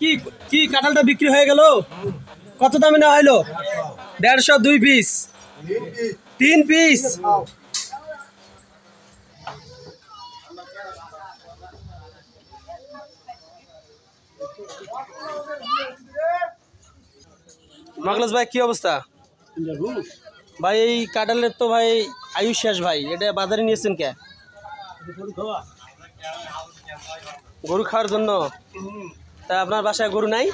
কি কি কাঁঠালটা বিক্রি হয়ে গেল? কত দামে নেওয়া হলো? 150, 2 পিস, 3 পিস। মাগলাস ভাই কি অবস্থা ভাই? এই কাঁঠালের তো ভাই আয়ুষ শেষ ভাই, এটা বাজারে নিয়েছেন কে? গরু খাওয়ার জন্য? তা আপনার বাসায় গরু নাই?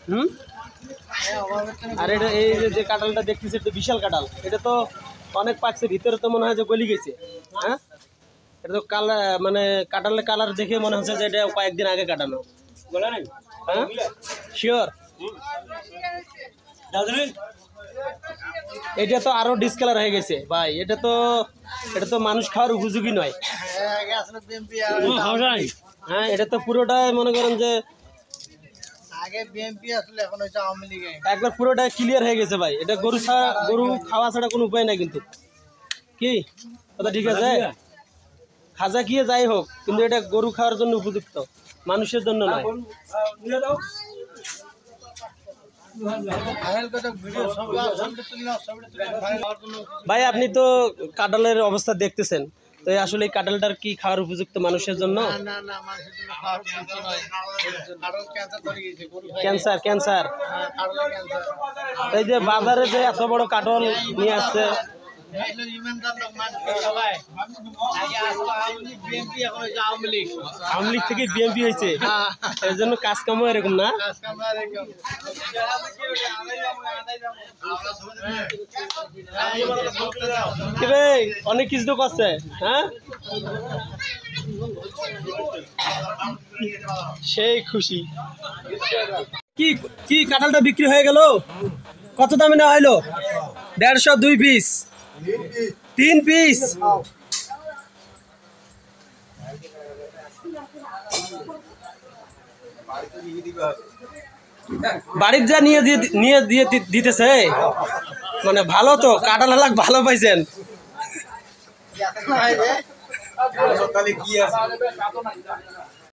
হুম। আর এটা এই যে কাঁঠালটা দেখতেছি এটা বিশাল কাঁঠাল, এটা তো অনেক পাকছে, ভিতরে তো মনে হয় যে গলি গেছে। হ্যাঁ, এটা তো কালার মানে কাঁঠালের কালার দেখে মনে হচ্ছে যে এটা কয়েকদিন আগে কাটানো। হ্যাঁ শিওর? এটা তো আরো ডিসকালার হয়ে গেছে ভাই, এটা তো মানুষ খাওয়ার উপযোগী নয়। হ্যাঁ, এটা তো পুরোটাই মনে করেন যে একবার পুরোটাই ক্লিয়ার হয়ে গেছে ভাই। এটা গরু খাওয়া ছাড়া কোনো উপায় নাই কিন্তু। কি কথা ঠিক আছে? খাজা গিয়ে যাই হোক, কিন্তু এটা গরু খাওয়ার জন্য উপযুক্ত, মানুষের জন্য নয়। ভাই আপনি তো কাঁঠালের অবস্থা দেখতেছেন, তো আসলে এই কাঁঠালটার কি খাওয়ার উপযুক্ত মানুষের জন্য? Cancer cancer. এই যে বাজারে যে এত বড় কাঁঠাল নিয়ে আসছে, আওয়ামী লীগ থেকে বিএনপি হয়েছে, এর জন্য কাজ কামও এরকম না। অনেক কিছু তো করছে। হ্যাঁ, সেই খুশি। কি কি কাঁঠালটা বিক্রি হয়ে গেল? কত দামে নেওয়া হলো? 150, 2 পিস, 3 পিস। বাড়ির যা নিয়ে দিয়ে দিতেছে, মানে ভালো তো কাঁঠাল হালাক ভালো পাইছেন।